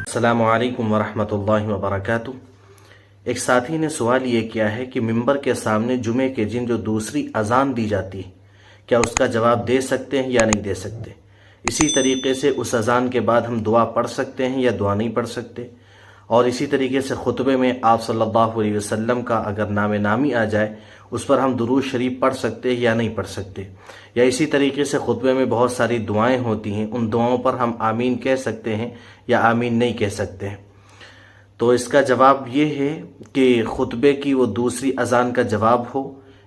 अस्सलामु अलैकुम वरहमतुल्लाहि वबरकातुह। एक साथी ने सवाल ये किया है कि मिंबर के सामने जुमे के दिन जो दूसरी अजान दी जाती है, क्या उसका जवाब दे सकते हैं या नहीं दे सकते। इसी तरीके से उस अजान के बाद हम दुआ पढ़ सकते हैं या दुआ नहीं पढ़ सकते। और इसी तरीके से खुतबे में आप सल्लल्लाहु अलैहि वसल्लम का अगर नामे नामी आ जाए, उस पर हम दुरूद शरीफ पढ़ सकते हैं या नहीं पढ़ सकते। या इसी तरीके से खुतबे में बहुत सारी दुआएं होती हैं, उन दुआओं पर हम आमीन कह सकते हैं या आमीन नहीं कह सकते हैं। तो इसका जवाब ये है कि खुतबे की वो दूसरी अजान का जवाब हो,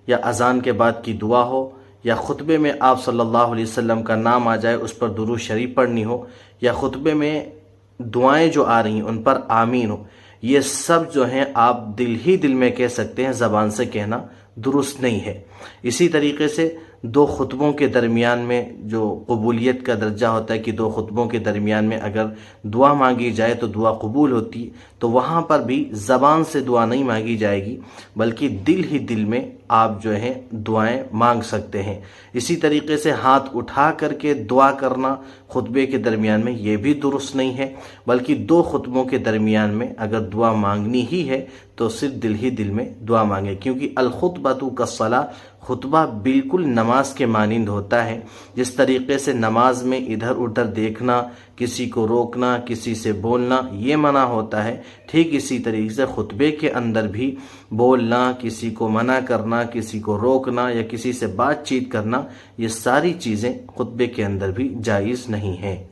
या अजान के बाद की दुआ हो, या खुतबे में आप सल्लल्लाहु अलैहि वसल्लम का नाम आ जाए उस पर दुरूद शरीफ पढ़नी हो, या खुतबे में दुआएं जो आ रही हैं उन पर आमीन हो, ये सब जो हैं आप दिल ही दिल में कह सकते हैं, ज़बान से कहना दुरुस्त नहीं है। इसी तरीके से दो खुतबों के दरमियान में जो कबूलियत का दर्जा होता है कि दो खुतबों के दरमियान में अगर दुआ मांगी जाए तो दुआ कबूल होती है, तो वहाँ पर भी ज़बान से दुआ नहीं मांगी जाएगी, बल्कि दिल ही दिल में आप जो है दुआएं मांग सकते हैं। इसी तरीके से हाथ उठा करके दुआ करना खुतबे के दरमियान में ये भी दुरुस्त नहीं है, बल्कि दो खुतबों के दरमियान में अगर दुआ मांगनी ही है तो सिर्फ दिल ही दिल में दुआ मांगे, क्योंकि अल खुतबतु कस्सला, खुतबा बिल्कुल नमाज के मानिंद होता है। जिस तरीके से नमाज में इधर उधर देखना, किसी को रोकना, किसी से बोलना ये मना होता है, ठीक इसी तरीके से खुतबे के अंदर भी बोलना, किसी को मना करना, किसी को रोकना या किसी से बातचीत करना, ये सारी चीज़ें खुतबे के अंदर भी जायज़ नहीं है।